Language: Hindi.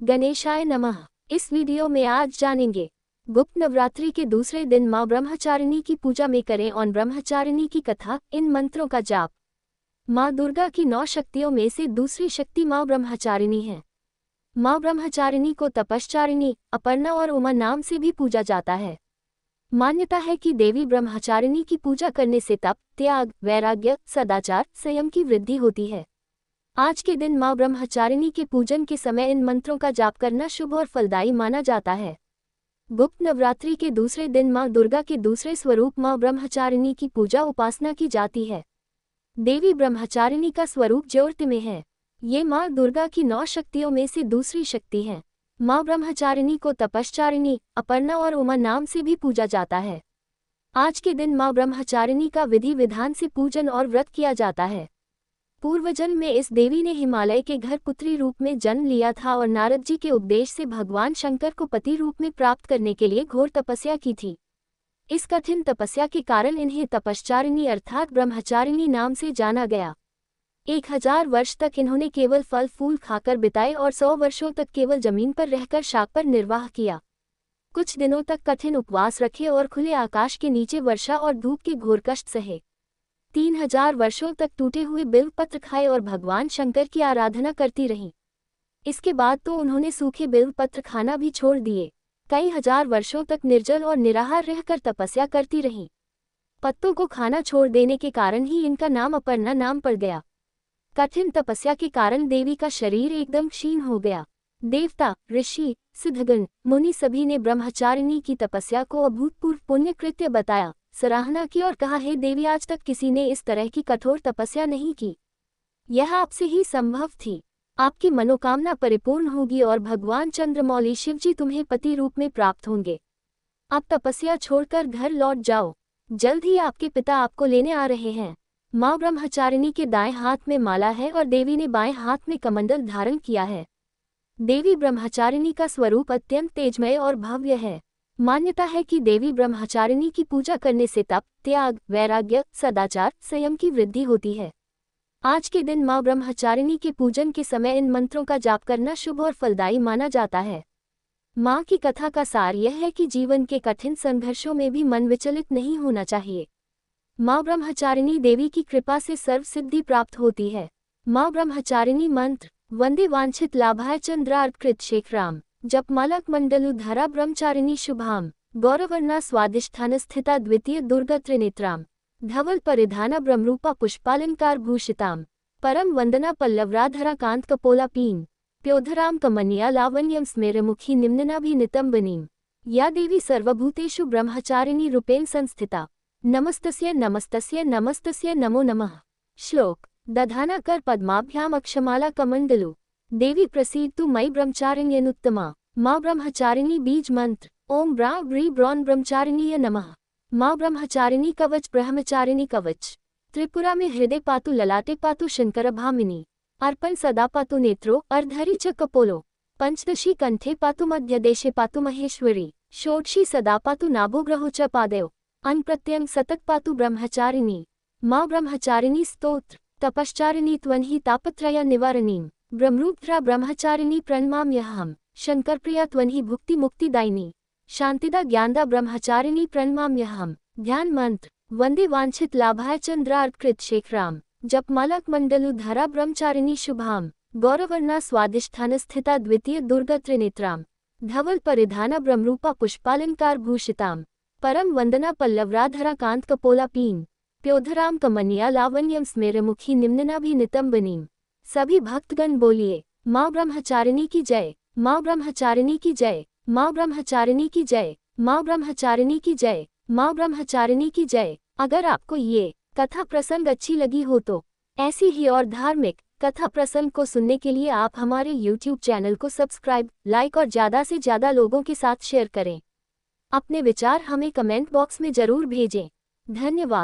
गणेशाय नमः। इस वीडियो में आज जानेंगे गुप्त नवरात्रि के दूसरे दिन माँ ब्रह्मचारिणी की पूजा में करें और ब्रह्मचारिणी की कथा, इन मंत्रों का जाप। माँ दुर्गा की 9 शक्तियों में से दूसरी शक्ति माँ ब्रह्मचारिणी है। माँ ब्रह्मचारिणी को तपश्चारिणी, अपर्णा और उमा नाम से भी पूजा जाता है। मान्यता है कि देवी ब्रह्मचारिणी की पूजा करने से तप, त्याग, वैराग्य, सदाचार, संयम की वृद्धि होती है। आज के दिन माँ ब्रह्मचारिणी के पूजन के समय इन मंत्रों का जाप करना शुभ और फलदायी माना जाता है। गुप्त नवरात्रि के दूसरे दिन माँ दुर्गा के दूसरे स्वरूप माँ ब्रह्मचारिणी की पूजा उपासना की जाती है। देवी ब्रह्मचारिणी का स्वरूप ज्योति में है। ये माँ दुर्गा की 9 शक्तियों में से दूसरी शक्ति हैं। माँ ब्रह्मचारिणी को तपश्चारिणी, अपर्णा और उमा नाम से भी पूजा जाता है। आज के दिन माँ ब्रह्मचारिणी का विधि विधान से पूजन और व्रत किया जाता है। पूर्वजन्म में इस देवी ने हिमालय के घर पुत्री रूप में जन्म लिया था और नारद जी के उपदेश से भगवान शंकर को पति रूप में प्राप्त करने के लिए घोर तपस्या की थी। इस कठिन तपस्या के कारण इन्हें तपश्चारिणी अर्थात ब्रह्मचारिणी नाम से जाना गया। 1000 वर्ष तक इन्होंने केवल फल फूल खाकर बिताए और 100 वर्षों तक केवल जमीन पर रहकर शाक पर निर्वाह किया। कुछ दिनों तक कठिन उपवास रखे और खुले आकाश के नीचे वर्षा और धूप के घोर कष्ट सहे। 3000 वर्षों तक टूटे हुए बिल्व पत्र खाए और भगवान शंकर की आराधना करती रहीं। इसके बाद तो उन्होंने सूखे बिल्व पत्र खाना भी छोड़ दिए। कई हजार वर्षों तक निर्जल और निराहार रहकर तपस्या करती रहीं। पत्तों को खाना छोड़ देने के कारण ही इनका नाम अपर्णा नाम पड़ गया। कठिन तपस्या के कारण देवी का शरीर एकदम क्षीण हो गया। देवता, ऋषि, सिद्धगण, मुनि सभी ने ब्रह्मचारिणी की तपस्या को अभूतपूर्व पुण्य कृत्य बताया, सराहना की और कहा, हे देवी, आज तक किसी ने इस तरह की कठोर तपस्या नहीं की। यह आपसे ही संभव थी। आपकी मनोकामना परिपूर्ण होगी और भगवान चंद्रमौली शिवजी तुम्हें पति रूप में प्राप्त होंगे। अब तपस्या छोड़कर घर लौट जाओ। जल्द ही आपके पिता आपको लेने आ रहे हैं। माँ ब्रह्मचारिणी के दाएं हाथ में माला है और देवी ने बाएं हाथ में कमंडल धारण किया है। देवी ब्रह्मचारिणी का स्वरूप अत्यंत तेजमय और भव्य है। मान्यता है कि देवी ब्रह्मचारिणी की पूजा करने से तप, त्याग, वैराग्य, सदाचार, संयम की वृद्धि होती है। आज के दिन माँ ब्रह्मचारिणी के पूजन के समय इन मंत्रों का जाप करना शुभ और फलदायी माना जाता है। माँ की कथा का सार यह है कि जीवन के कठिन संघर्षों में भी मन विचलित नहीं होना चाहिए। माँ ब्रह्मचारिणी देवी की कृपा से सर्व सिद्धि प्राप्त होती है। माँ ब्रह्मचारिणी मंत्र: वंदे वांछित लाभाय चंद्रार्कृत शेखराम, जपमालक मंडलुधरा ब्रह्मचारिणी शुभाम, गौरवर्णा स्वादिष्ठान स्थिता द्वितीय दुर्गा त्रिनेत्राम, धवल परिधाना ब्रह्मरूपा पुष्पालंकार भूषिताम, परम वंदना पल्लवराधरा कांत कपोला पीन, प्योधराम कमनिया लावण्यम स्मेरमुखी निम्ननाभिनितंबनीम, या देवी सर्वभूतेषु ब्रह्मचारिणी रूपेण संस्थिता, नमस्तस्यै नमस्तस्यै नमस्तस्यै नमो नमः। श्लोक: दधाना कर पद्माभ्याम अक्षमाला कमंडलु, देवी प्रसीदतु मयि ब्रह्मचारिण्यनुत्तमा। माँ ब्रह्मचारिणी बीज मंत्र: ओम ब्रां ब्री ब्रौन ब्रह्मचारिणीय नमः। माँ ब्रह्मचारिणी कवच: ब्रह्मचारिणी कवच। त्रिपुरा में हृदय पातु, ललाटे पातु शंकरभामिनी, अर्पण सदा पातु नेत्रो, अर्धरि च कपोलो, पंचदशी कंठे पातु, मध्य देशे पातु महेश्वरी, षोडशी सदा पातु नाभोग्रहो च पादयो, अनप्रत्यंग सतत पातु ब्रह्मचारिणी। माँ ब्रह्मचारिणी स्तोत्र: तपश्चारिणी त्वन्हि तापत्रय निवारणीं, ब्रह्मरूपधरा ब्रह्मचारिणी प्रणमाम्यहम्, शंकरप्रिया त्वन्हि भुक्ति मुक्तिदायिनी, शांतिदा ज्ञानदा ब्रह्मचारिणी प्रणमाम्यहम्। ध्यान मंत्र: वंदे वांछित लाभाय चंद्रार्कृत शेखराम, जपमालक मंडलुधरा ब्रह्मचारिणी शुभाम, गौरवर्णा स्वादिष्ठान स्थिता द्वितीय दुर्गा त्रिनेत्राम, धवल परिधाना ब्रह्मरूपा पुष्पालंकार भूषिताम, परम वंदना पल्लवराधरा कांत कपोला पीन, प्योधराम कमनिया लावण्यम स्मेरमुखी निम्ननाभिनितंबनीम। सभी भक्तगण बोलिए, माँ ब्रह्मचारिणी की जय, माँ ब्रह्मचारिणी की जय, माँ ब्रह्मचारिणी की जय, माँ ब्रह्मचारिणी की जय, माँ ब्रह्मचारिणी की जय। अगर आपको ये कथा प्रसंग अच्छी लगी हो तो ऐसी ही और धार्मिक कथा प्रसंग को सुनने के लिए आप हमारे YouTube चैनल को सब्सक्राइब, लाइक और ज़्यादा से ज़्यादा लोगों के साथ शेयर करें। अपने विचार हमें कमेंट बॉक्स में ज़रूर भेजें। धन्यवाद।